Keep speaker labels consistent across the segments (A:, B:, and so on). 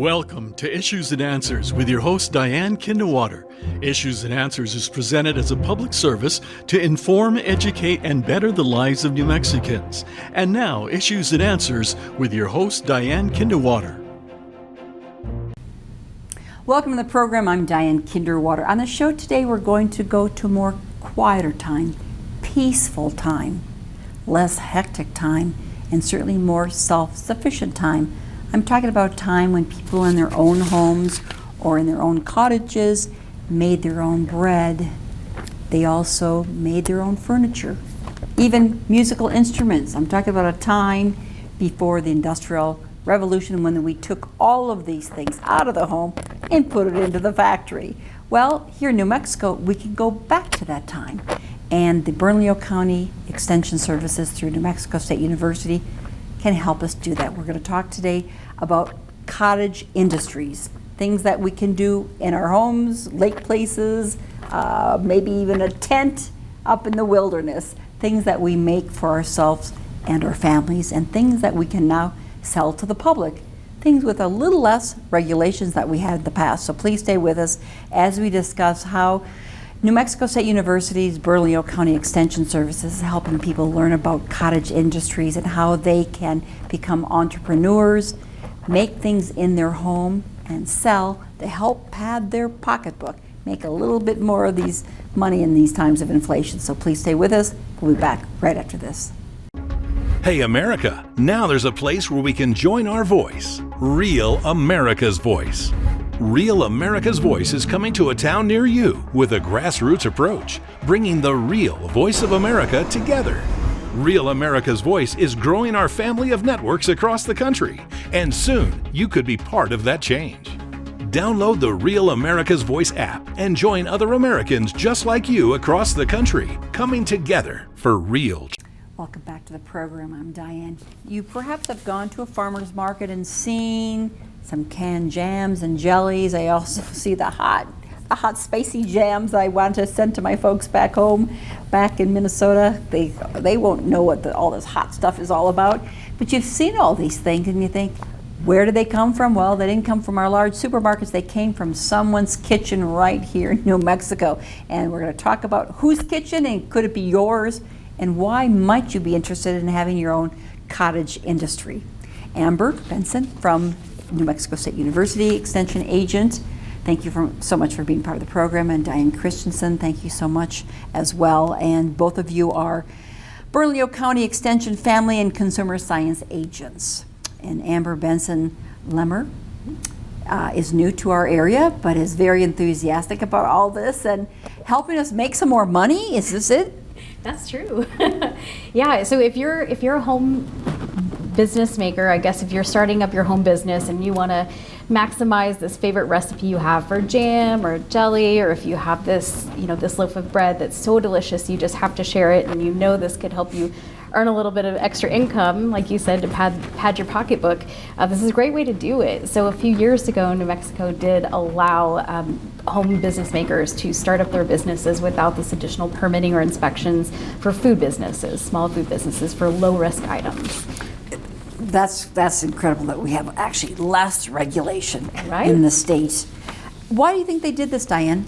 A: Welcome to Issues and Answers with your host, Dianne Kinderwater. Issues and Answers is presented as a public service to inform, educate, and better the lives of New Mexicans. And now, Issues and Answers with your host, Dianne Kinderwater.
B: Welcome to the program. I'm Dianne Kinderwater. On the show today, we're going to go to a more quieter time, peaceful time, less hectic time, and certainly more self-sufficient time. I'm talking about a time when people in their own homes or in their own cottages made their own bread. They also made their own furniture, even musical instruments. I'm talking about a time before the Industrial Revolution when we took all of these things out of the home and put it into the factory. Well, here in New Mexico, we can go back to that time. And the Bernalillo County Extension Services through New Mexico State University can help us do that. We're going to talk today about cottage industries, things that we can do in our homes, lake places, maybe even a tent up in the wilderness, things that we make for ourselves and our families, and things that we can now sell to the public, things with a little less regulations that we had in the past. So please stay with us as we discuss how New Mexico State University's Bernalillo County Extension Services is helping people learn about cottage industries and how they can become entrepreneurs, make things in their home, and sell to help pad their pocketbook, make a little bit more of these money in these times of inflation. So please stay with us. We'll be back right after this.
C: Hey America, now there's a place where we can join our voice, Real America's Voice. Real America's Voice is coming to a town near you with a grassroots approach, bringing the real voice of America together. Real America's Voice is growing our family of networks across the country, and soon you could be part of that change. Download the Real America's Voice app and join other Americans just like you across the country, coming together for real.
B: Welcome back to the program. I'm Dianne. You perhaps have gone to a farmer's market and seen some canned jams and jellies. I also see the hot spicy jams I want to send to my folks back home, back in Minnesota. They won't know what all this hot stuff is all about. But you've seen all these things and you think, where did they come from? Well, they didn't come from our large supermarkets. They came from someone's kitchen right here in New Mexico. And we're going to talk about whose kitchen and could it be yours? And why might you be interested in having your own cottage industry? Amber Benson from New Mexico State University, Extension Agent. Thank you so much for being part of the program. And Dianne Christensen, thank you so much as well. And both of you are Bernalillo County Extension Family and Consumer Science Agents. And Amber Benson Lemmer is new to our area, but is very enthusiastic about all this and helping us make some more money. Is this it?
D: That's true. Yeah, so if you're a home business maker, I guess if you're starting up your home business and you want to maximize this favorite recipe you have for jam or jelly, or if you have this, this loaf of bread that's so delicious you just have to share it, and this could help you earn a little bit of extra income, like you said, to pad your pocketbook, this is a great way to do it. So a few years ago, New Mexico did allow home business makers to start up their businesses without this additional permitting or inspections for food businesses, small food businesses, for low-risk items.
B: That's incredible that we have actually less regulation
D: right?
B: in the state. Why do you think they did this, Dianne?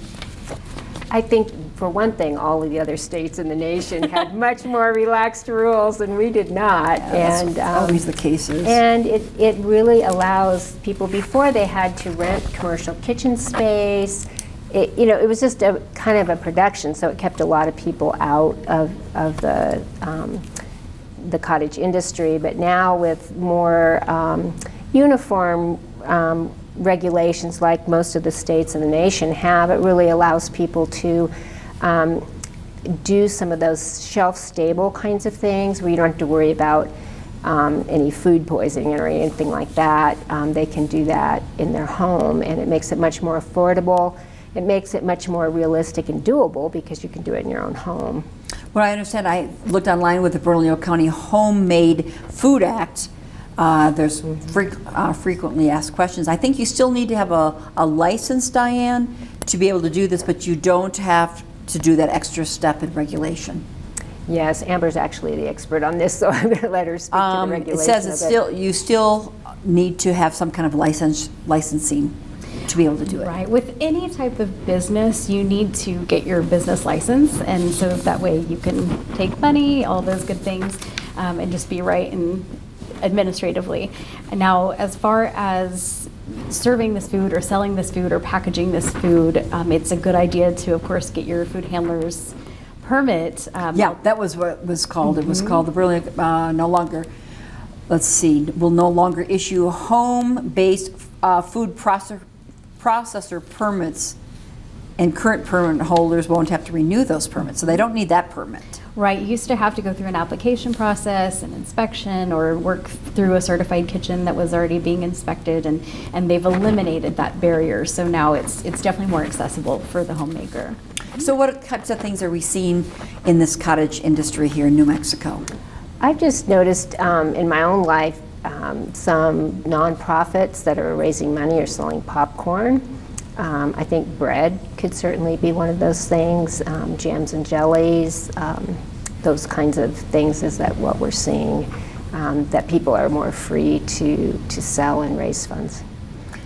E: I think, for one thing, all of the other states in the nation had much more relaxed rules and we did not.
B: Yeah, and always the cases.
E: And it really allows people, before they had to rent commercial kitchen space, it was just a kind of a production, so it kept a lot of people out of the cottage industry. But now with more uniform regulations like most of the states in the nation have, it really allows people to do some of those shelf-stable kinds of things where you don't have to worry about any food poisoning or anything like that. They can do that in their home, and it makes it much more affordable. It makes it much more realistic and doable because you can do it in your own home.
B: Well, I understand. I looked online with the Bernalillo County Homemade Food Act. There's frequently asked questions. I think you still need to have a license, Dianne, to be able to do this, but you don't have to do that extra step in regulation.
E: Yes, Amber's actually the expert on this, so I'm going to let her speak to the regulation.
B: It says it's still, you still need to have some kind of licensing to be able to do it.
D: Right. With any type of business, you need to get your business license, and so that way you can take money, all those good things, and just be right and administratively. And now, as far as serving this food or selling this food or packaging this food, it's a good idea to, of course, get your food handler's permit.
B: Yeah, that was what it was called. It was called the Brilliant, no longer, let's see, will no longer issue home-based food processor permits, and current permit holders won't have to renew those permits, so they don't need that permit.
D: Right, you used to have to go through an application process, an inspection, or work through a certified kitchen that was already being inspected, and they've eliminated that barrier. So now it's definitely more accessible for the homemaker.
B: So what types of things are we seeing in this cottage industry here in New Mexico?
E: I've just noticed in my own life some nonprofits that are raising money or selling popcorn. I think bread could certainly be one of those things, jams and jellies, those kinds of things. Is that what we're seeing, that people are more free to sell and raise funds?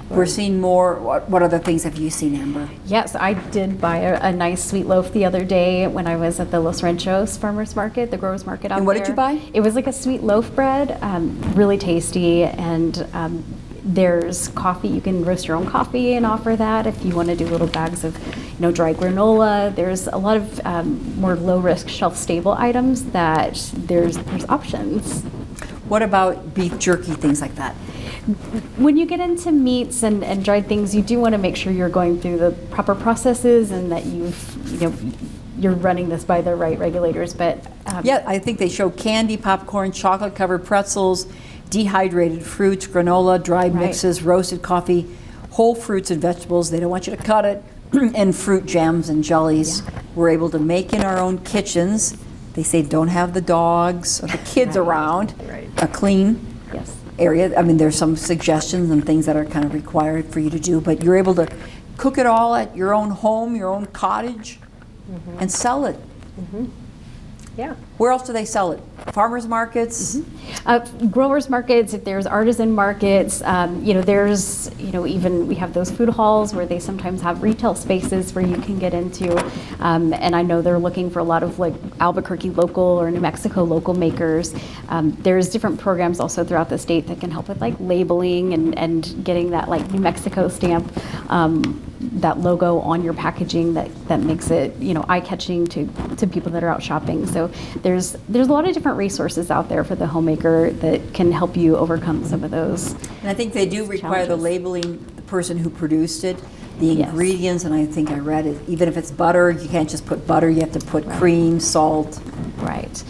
B: We're seeing more. What other things have you seen, Amber?
D: Yes, I did buy a nice sweet loaf the other day when I was at the Los Ranchos Farmers Market, the growers market out there.
B: And what did you buy?
D: It was like a sweet loaf bread, really tasty, and there's coffee. You can roast your own coffee and offer that if you want to do little bags of, dry granola. There's a lot of more low-risk, shelf-stable items that there's options.
B: What about beef jerky, things like that?
D: When you get into meats and dried things, you do want to make sure you're going through the proper processes and that you're running this by the right regulators. But
B: yeah, I think they show candy, popcorn, chocolate-covered pretzels, dehydrated fruits, granola, dried mixes, roasted coffee, whole fruits and vegetables. They don't want you to cut it, and fruit jams and jellies. Yeah. We're able to make in our own kitchens. They say don't have the dogs or the kids around. Right. A clean area. I mean, there's some suggestions and things that are kind of required for you to do, but you're able to cook it all at your own home, your own cottage, and sell it.
E: Yeah.
B: Where else do they sell it? Farmers markets?
D: Growers markets, if there's artisan markets, there's, even we have those food halls where they sometimes have retail spaces where you can get into. And I know they're looking for a lot of like Albuquerque local or New Mexico local makers. There's different programs also throughout the state that can help with like labeling and getting that like New Mexico stamp, that logo on your packaging that makes it, eye-catching to people that are out shopping. So there's a lot of different resources out there for the homemaker that can help you overcome some of those.
B: And I think they do require the labeling, the person who produced it, the ingredients, and I think I read it, even if it's butter, you can't just put butter, you have to put cream, salt,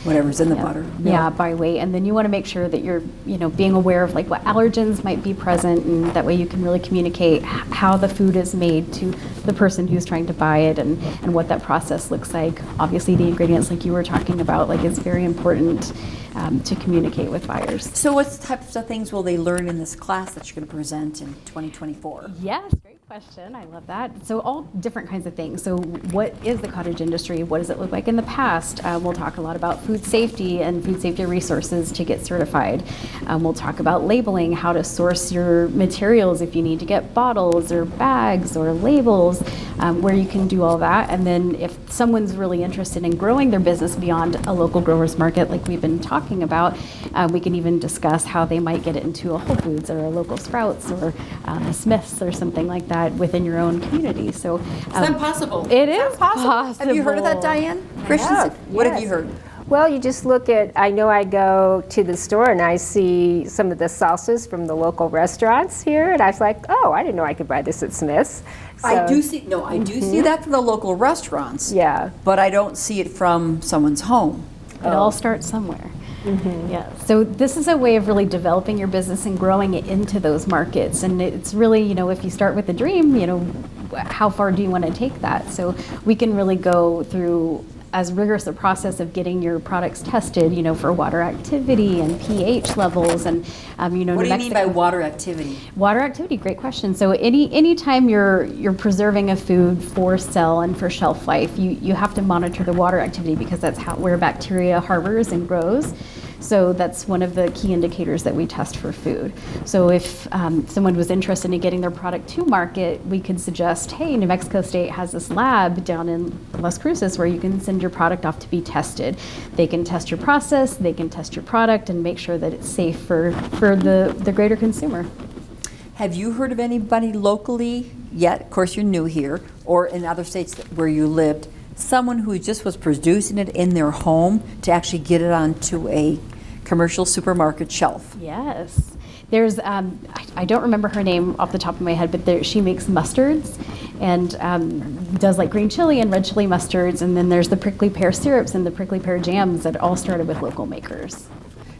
B: whatever's in the butter.
D: Yeah, by weight. And then you want to make sure that you're, being aware of like what allergens might be present, and that way you can really communicate how the food is made to the person who's trying to buy it and what that process looks like. Obviously the ingredients like you were talking about, like it's very important to communicate with buyers.
B: So what types of things will they learn in this class that you're going to present in 2024?
D: Yes, great question. I love that. So all different kinds of things. So what is the cottage industry? What does it look like in the past? We'll talk a lot about food safety and food safety resources to get certified. We'll talk about labeling, how to source your materials if you need to get bottles or bags or labels, where you can do all that. And then if someone's really interested in growing their business beyond a local growers market like we've been talking about, we can even discuss how they might get it into a Whole Foods or a local Sprouts or a Smith's or something like that within your own community. So
B: it's not possible.
D: It is possible.
B: Have you heard of that, Dianne? Christensen, what have you heard?
E: Well, you just look at, I know I go to the store and I see some of the salsas from the local restaurants here, and I was like, oh, I didn't know I could buy this at Smith's. So,
B: I do see that from the local restaurants.
E: Yeah.
B: But I don't see it from someone's home.
D: It all starts somewhere. Yeah. So this is a way of really developing your business and growing it into those markets. And it's really, if you start with a dream, how far do you want to take that? So we can really go through as rigorous a process of getting your products tested, for water activity and pH levels, and
B: What do you mean by water activity?
D: Water activity, great question. So anytime you're preserving a food for sale and for shelf life, you have to monitor the water activity because that's where bacteria harbors and grows. So that's one of the key indicators that we test for food. So if someone was interested in getting their product to market, we could suggest, hey, New Mexico State has this lab down in Las Cruces where you can send your product off to be tested. They can test your process, they can test your product, and make sure that it's safe for the greater consumer.
B: Have you heard of anybody locally yet, of course you're new here, or in other states where you lived, someone who just was producing it in their home to actually get it onto a commercial supermarket shelf?
D: Yes. There's, I don't remember her name off the top of my head, but she makes mustards and does like green chili and red chili mustards. And then there's the prickly pear syrups and the prickly pear jams that all started with local makers.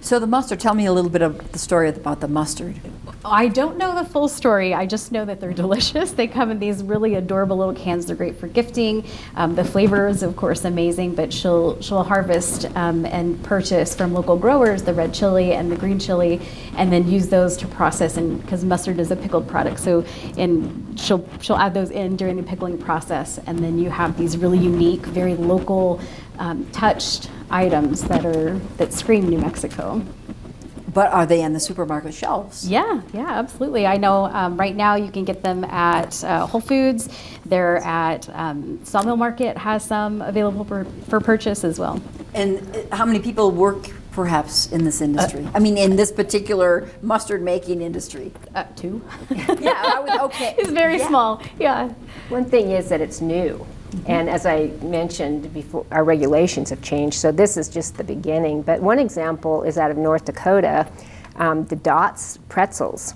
B: So the mustard, tell me a little bit of the story about the mustard.
D: I don't know the full story. I just know that they're delicious. They come in these really adorable little cans. They're great for gifting. The flavor is, of course, amazing, but she'll harvest and purchase from local growers the red chili and the green chili, and then use those to process. And because mustard is a pickled product, she'll add those in during the pickling process, and then you have these really unique, very local, touched items that scream New Mexico.
B: But are they on the supermarket shelves?
D: Yeah, absolutely. I know right now you can get them at Whole Foods. They're at Sawmill Market has some available for purchase as well.
B: And how many people work perhaps in this industry? I mean, in this particular mustard making industry?
D: 2.
B: Yeah, okay.
D: It's very small, yeah.
E: One thing is that it's new. And as I mentioned before, our regulations have changed, so this is just the beginning. But one example is out of North Dakota, the Dots pretzels.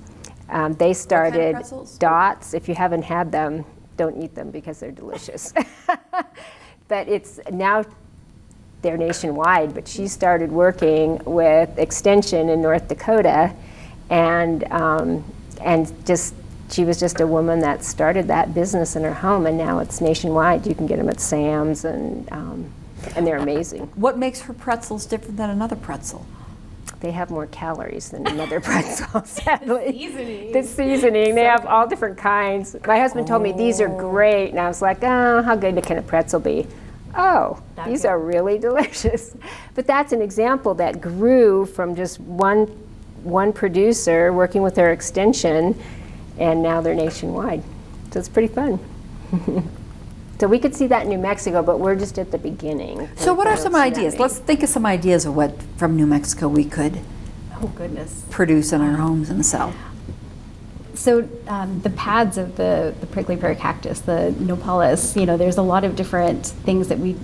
E: They started,
B: what kind of pretzels?
E: Dots. If you haven't had them, don't eat them because they're delicious. But now they're nationwide, but she started working with Extension in North Dakota, and she was just a woman that started that business in her home, and now it's nationwide. You can get them at Sam's, and they're amazing.
B: What makes her pretzels different than another pretzel?
E: They have more calories than another pretzel, sadly.
D: Seasoning.
E: The seasoning, they have all different kinds. My husband told me these are great, and I was like, oh, how good can a pretzel be? Oh, these are really delicious. But that's an example that grew from just one producer working with their Extension, and now they're nationwide. So it's pretty fun. So we could see that in New Mexico, but we're just at the beginning.
B: So what are some ideas? Let's think of some ideas of what from New Mexico we could produce in our homes and sell.
D: So the pads of the prickly pear cactus, the nopales, there's a lot of different things that we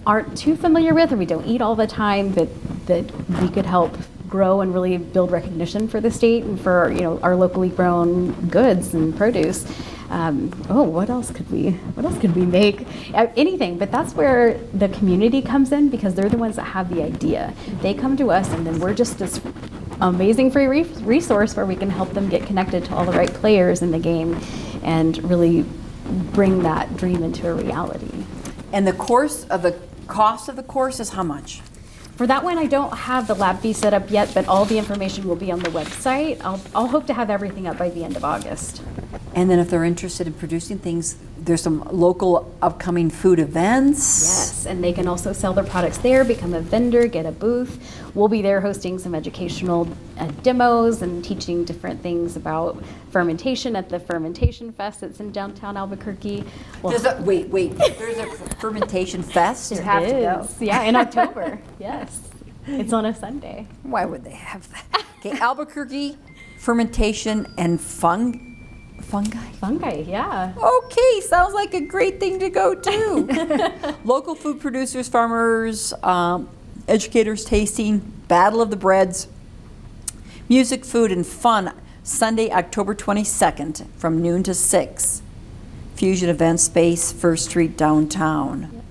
D: aren't too familiar with or we don't eat all the time that we could help grow and really build recognition for the state and for our locally grown goods and produce. What else could we make? Anything, but that's where the community comes in because they're the ones that have the idea. They come to us, and then we're just this amazing free resource where we can help them get connected to all the right players in the game and really bring that dream into a reality.
B: And the cost of the course is how much?
D: For that one, I don't have the lab fee set up yet, but all the information will be on the website. I'll hope to have everything up by the end of August.
B: And then if they're interested in producing things, there's some local upcoming food events.
D: Yes, and they can also sell their products there, become a vendor, get a booth. We'll be there hosting some educational demos and teaching different things about fermentation at the Fermentation Fest that's in downtown Albuquerque.
B: There's a fermentation fest?
E: You have to go.
D: Yeah, in October, yes. It's on a Sunday.
B: Why would they have that? Okay, Albuquerque, fermentation and fungi?
D: Fungi, yeah.
B: Okay, sounds like a great thing to go to. Local food producers, farmers, educators tasting, Battle of the Breads, music, food, and fun, Sunday, October 22nd from noon to 6. Fusion Event Space, First Street, downtown.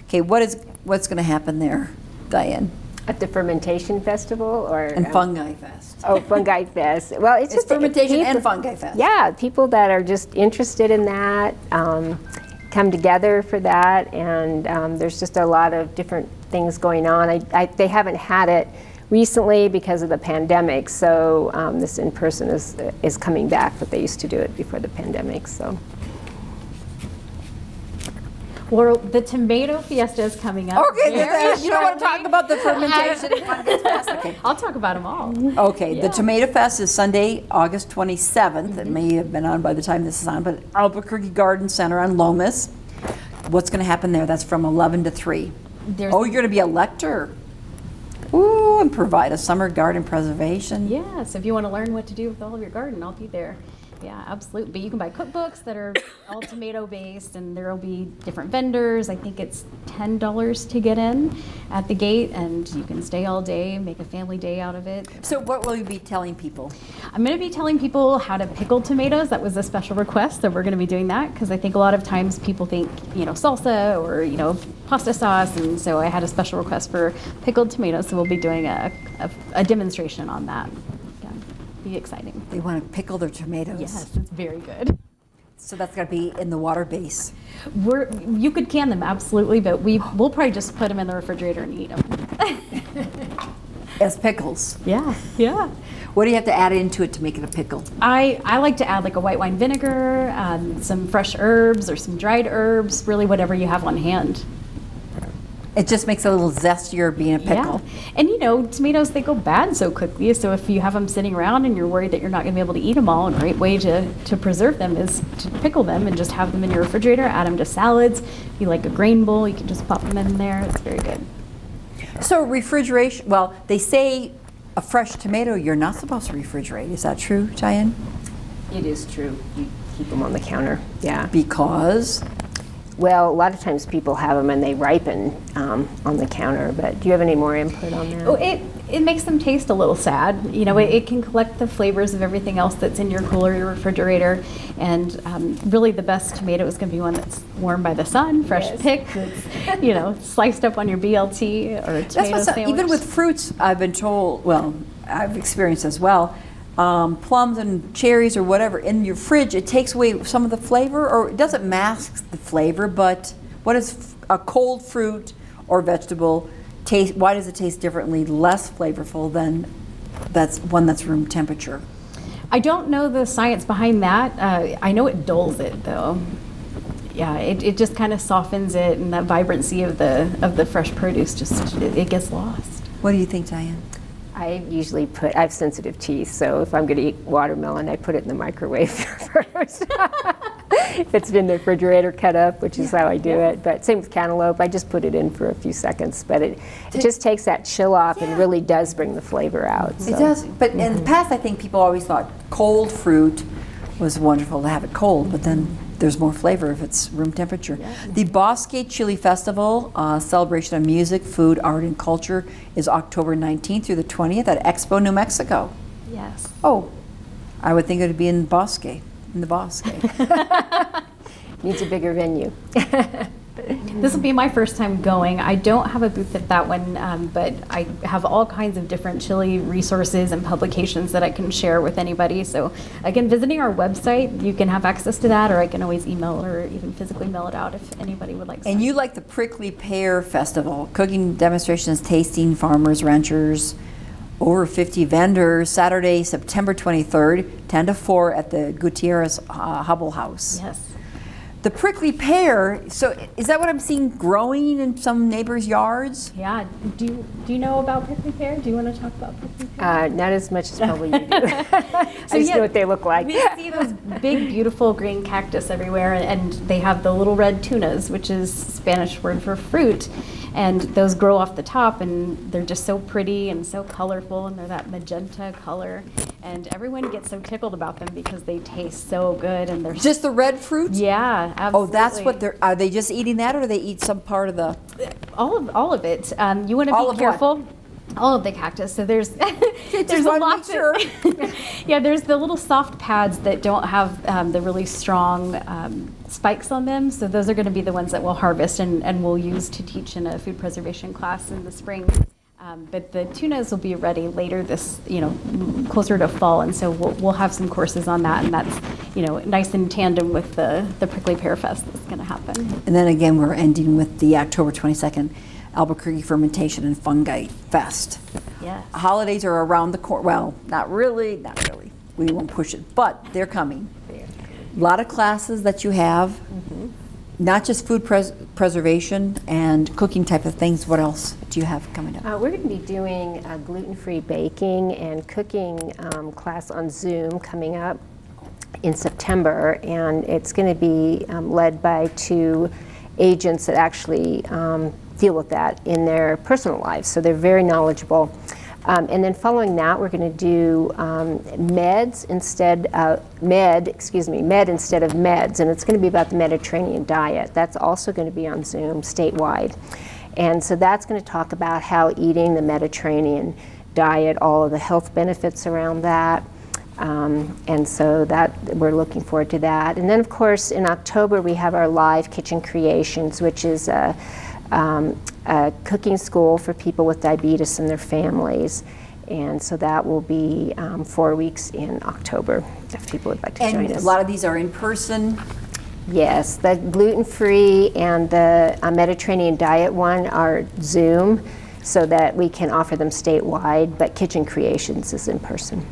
B: Okay, what's going to happen there, Diane?
E: At the Fermentation Festival
B: And Fungi Fest.
E: Oh, Fungi Fest. Well, it's just
B: Fermentation and Fungi Fest.
E: Yeah, people that are just interested in that come together for that, and there's just a lot of different things going on. They haven't had it recently because of the pandemic, so this in person is coming back, but they used to do it before the pandemic. So.
D: Well, the tomato fiesta is coming up.
B: Okay,
D: very
B: you don't want to talk
D: shortly.
B: about the fermentation. Okay.
D: I'll talk about them all.
B: Okay, the Tomato Fest is Sunday, August 27th. It may have been on by the time this is on, but Albuquerque Garden Center on Lomas. What's going to happen there? That's from 11 to 3. You're going to be a lector. Ooh, and provide a summer garden preservation.
D: Yeah, so if you want to learn what to do with all of your garden, I'll be there. Yeah, absolutely. But you can buy cookbooks that are all tomato based, and there will be different vendors. I think it's $10 to get in at the gate, and you can stay all day, make a family day out of it.
B: So what will you be telling people?
D: I'm going to be telling people how to pickle tomatoes. That was a special request that we're going to be doing that, because I think a lot of times people think, salsa or, pasta sauce, and so I had a special request for pickled tomatoes, so we'll be doing a demonstration on that. Yeah, be exciting.
B: They want to pickle their tomatoes.
D: Yes, it's very good.
B: So that's got to be in the water base.
D: You could can them, absolutely, but we'll probably just put them in the refrigerator and eat them.
B: As pickles.
D: Yeah, yeah.
B: What do you have to add into it to make it a pickle?
D: I like to add like a white wine vinegar, some fresh herbs or some dried herbs, really whatever you have on hand.
B: It just makes it a little zestier being a pickle.
D: Yeah. And tomatoes, they go bad so quickly, so if you have them sitting around and you're worried that you're not going to be able to eat them all, a great way to preserve them is to pickle them and just have them in your refrigerator, add them to salads. If you like a grain bowl, you can just pop them in there. It's very good.
B: So refrigeration, well, they say a fresh tomato you're not supposed to refrigerate. Is that true, Dianne?
E: It is true. You keep them on the counter. Yeah.
B: Because?
E: Well, a lot of times people have them and they ripen on the counter, but do you have any more input on that?
D: Oh, it makes them taste a little sad. It can collect the flavors of everything else that's in your cooler, your refrigerator, and really the best tomato is going to be one that's warmed by the sun, fresh picked, that's, sliced up on your BLT or a tomato sandwich.
B: Even with fruits, I've been told, well, I've experienced as well, plums and cherries or whatever in your fridge, it takes away some of the flavor, or it doesn't mask the flavor, but what is a cold fruit or vegetable taste? Why does it taste differently, less flavorful than that's one that's room temperature?
D: I don't know the science behind that. I know it dulls it though. Yeah, it just kind of softens it, and that vibrancy of the fresh produce it gets lost.
B: What do you think, Dianne?
E: I usually I have sensitive teeth, so if I'm going to eat watermelon, I put it in the microwave first. If it's in the refrigerator cut up, which is how I do it. But same with cantaloupe, I just put it in for a few seconds. But it just takes that chill off and really does bring the flavor out. So.
B: It does, but in the past I think people always thought cold fruit was wonderful to have it cold, but then there's more flavor if it's room temperature. Yeah. The Bosque Chili Festival, celebration of music, food, art, and culture, is October 19th through the 20th at Expo, New Mexico.
D: Yes.
B: Oh, I would think it would be in the Bosque.
E: Needs a bigger venue.
D: This will be my first time going. I don't have a booth at that one, but I have all kinds of different chili resources and publications that I can share with anybody. So again, visiting our website, you can have access to that, or I can always email or even physically mail it out if anybody would like some.
B: And you like the Prickly Pear Festival, cooking demonstrations, tasting, farmers, ranchers, over 50 vendors, Saturday, September 23rd, 10 to 4 at the Gutierrez Hubble House.
D: Yes.
B: The prickly pear, so is that what I'm seeing growing in some neighbors' yards?
D: Yeah. Do you know about prickly pear? Do you want to talk about prickly pear?
E: Not as much as probably you do. I just know what they look like.
D: We see those big, beautiful green cactus everywhere, and they have the little red tunas, which is Spanish word for fruit. And those grow off the top, and they're just so pretty and so colorful, and they're that magenta color. And everyone gets so tickled about them because they taste so good, and they're
B: just the red fruit.
D: Yeah, absolutely.
B: Oh, that's what they're. Are they just eating that, or do they eat some part of the?
D: All of it. You want to be careful. What? All of the cactus. So there's there's a lot.
B: Sure.
D: Yeah, there's the little soft pads that don't have the really strong spikes on them. So those are going to be the ones that we'll harvest and we'll use to teach in a food preservation class in the spring. But the tunas will be ready later this, closer to fall, and so we'll have some courses on that, and that's, nice in tandem with the Prickly Pear Fest that's going to happen.
B: And then again, we're ending with the October 22nd Albuquerque Fermentation and Fungi Fest.
D: Yes.
B: Holidays are around the corner. Well, not really. We won't push it, but they're coming. A lot of classes that you have. not just food preservation and cooking type of things. What else do you have coming up?
E: We're going to be doing a gluten-free baking and cooking class on Zoom coming up in September, and it's going to be led by 2 agents that actually deal with that in their personal lives, so they're very knowledgeable. And then following that, we're going to do med instead of meds, and it's going to be about the Mediterranean diet. That's also going to be on Zoom statewide. And so that's going to talk about how eating the Mediterranean diet, all of the health benefits around that. And so that we're looking forward to that. And then, of course, in October, we have our live kitchen creations, which is a cooking school for people with diabetes and their families. And so that will be 4 weeks in October, if people would like to join us.
B: And a lot of these are in person?
E: Yes, the gluten-free and the Mediterranean diet one are Zoom, so that we can offer them statewide, but Kitchen Creations is in person.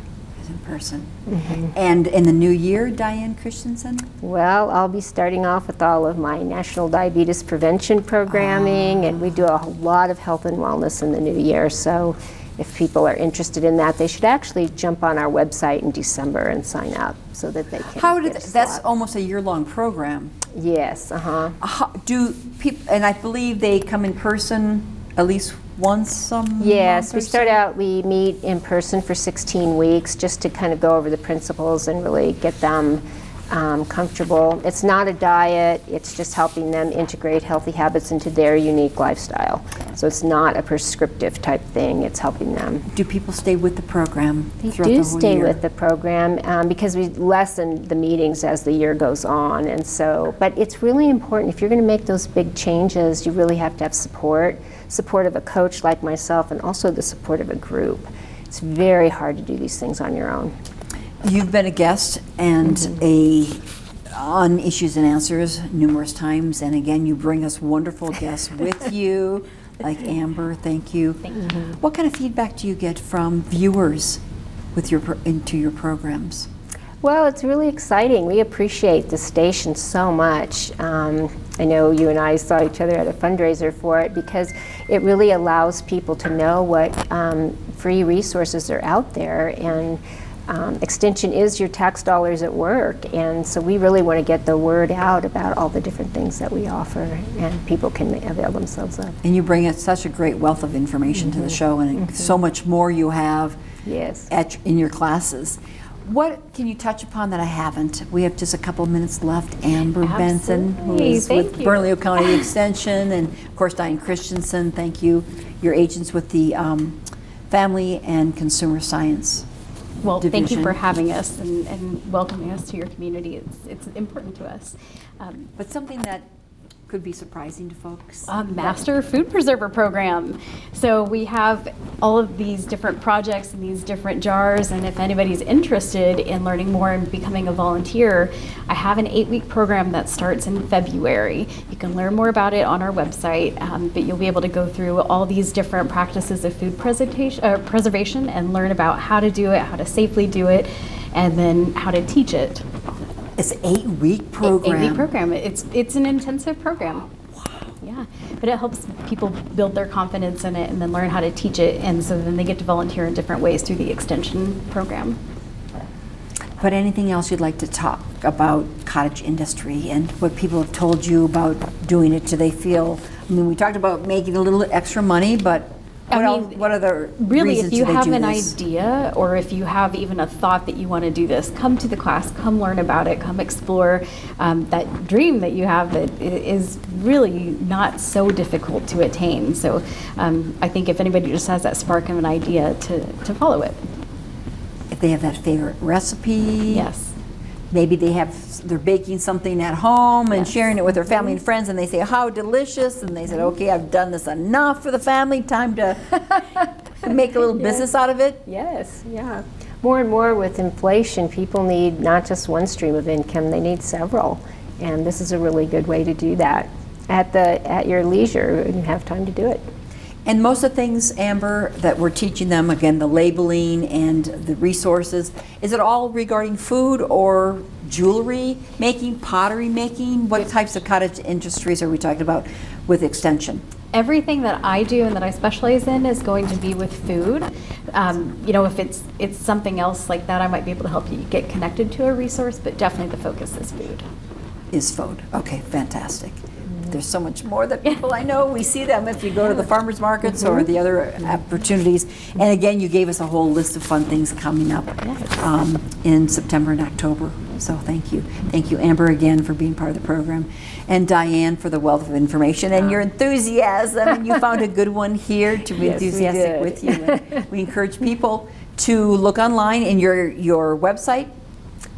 B: Person. And in the new year, Dianne Christensen?
E: Well, I'll be starting off with all of my National Diabetes Prevention programming, and we do a lot of health and wellness in the new year. So if people are interested in that, they should actually jump on our website in December and sign up so that they can get a slot.
B: That's almost a year-long program.
E: Yes,
B: Do people, and I believe they come in person at least once a month?
E: Yes, we meet in person for 16 weeks just to kind of go over the principles and really get them comfortable. It's not a diet, it's just helping them integrate healthy habits into their unique lifestyle. So it's not a prescriptive type thing, it's helping them.
B: Do people stay with the program
E: They
B: throughout the
E: do
B: whole
E: stay
B: year?
E: with the program because we lessen the meetings as the year goes on. And so, but it's really important, if you're going to make those big changes, you really have to have support of a coach like myself, and also the support of a group. It's very hard to do these things on your own.
B: You've been a guest and on Issues and Answers numerous times, and again, you bring us wonderful guests with you, like Amber. Thank you.
D: Thank you.
B: What kind of feedback do you get from viewers with into your programs?
E: Well, it's really exciting. We appreciate the station so much. I know you and I saw each other at a fundraiser for it because it really allows people to know what free resources are out there, and Extension is your tax dollars at work, and so we really want to get the word out about all the different things that we offer and people can avail themselves of.
B: And you bring such a great wealth of information to the show, and so much more you have
E: Yes.
B: in your classes. What can you touch upon that I haven't? We have just a couple of minutes left. Amber Benson, who
D: Absolutely.
B: is
D: Thank
B: with
D: you.
B: Bernalillo County Extension, and of course Dianne Christensen, thank you. Your agents with the Family and Consumer Science
D: Well, thank you
B: Division.
D: for having us and welcoming us to your community. It's important to us.
B: But something that could be surprising to folks.
D: Master Food Preserver Program. So we have all of these different projects in these different jars, and if anybody's interested in learning more and becoming a volunteer, I have an 8-week program that starts in February. You can learn more about it on our website, but you'll be able to go through all these different practices of food preservation and learn about how to do it, how to safely do it, and then how to teach it.
B: It's an 8-week program.
D: 8-week program. It's an intensive program. Wow. Yeah, but it helps people build their confidence in it and then learn how to teach it, and so then they get to volunteer in different ways through the extension program.
B: But anything else you'd like to talk about cottage industry and what people have told you about doing it? Do they feel, I mean, we talked about making a little extra money, but what other
D: really,
B: reasons
D: if you
B: do they
D: have
B: do
D: an
B: this?
D: idea, or if you have even a thought that you want to do this, come to the class, come learn about it, come explore that dream that you have that is really not so difficult to attain. So I think if anybody just has that spark of an idea, to follow it.
B: If they have that favorite recipe.
D: Yes.
B: Maybe they're baking something at home and
D: Yes.
B: sharing it with their family and friends, and they say, how delicious, and they said, okay, I've done this enough for the family, time to make a little business out of it.
E: Yes, yeah. More and more with inflation, people need not just one stream of income, they need several. And this is a really good way to do that at your leisure and have time to do it.
B: And most of the things, Amber, that we're teaching them, again, the labeling and the resources, is it all regarding food, or jewelry making, pottery making? What types of cottage industries are we talking about with extension?
D: Everything that I do and that I specialize in is going to be with food. If it's something else like that, I might be able to help you get connected to a resource, but definitely the focus is food.
B: Is food. Okay, fantastic. There's so much more that people I know, we see them if you go to the farmers markets or the other opportunities. And again, you gave us a whole list of fun things coming up in September and October. So thank you. Thank you, Amber, again for being part of the program. And Dianne for the wealth of information and your enthusiasm. And you found a good one here to be enthusiastic with you. And we encourage people to look online in your website.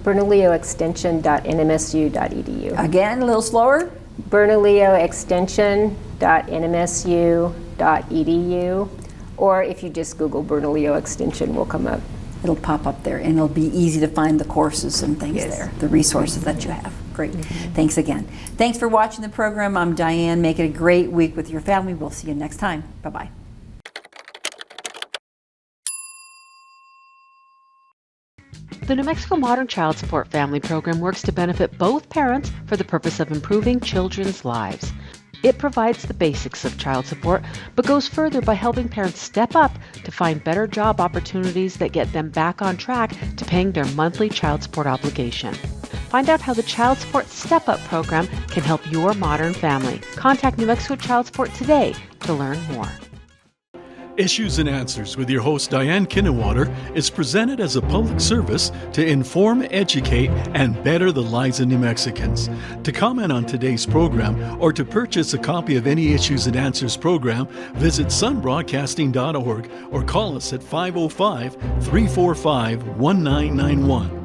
E: bernalilloextension.nmsu.edu.
B: Again, a little slower.
E: bernalilloextension.nmsu.edu, or if you just Google Bernalillo Extension, will come up.
B: It'll pop up there, and it'll be easy to find the courses and things there, the resources that you have. Great. Thanks again. Thanks for watching the program. I'm Dianne. Make it a great week with your family. We'll see you next time. Bye-bye.
F: The New Mexico Modern Child Support Family Program works to benefit both parents for the purpose of improving children's lives. It provides the basics of child support, but goes further by helping parents step up to find better job opportunities that get them back on track to paying their monthly child support obligation. Find out how the Child Support Step Up program can help your modern family. Contact New Mexico Child Support today to learn more.
A: Issues and Answers with your host Dianne Kinnewater is presented as a public service to inform, educate, and better the lives of New Mexicans. To comment on today's program or to purchase a copy of any Issues and Answers program, visit sunbroadcasting.org or call us at 505-345-1991.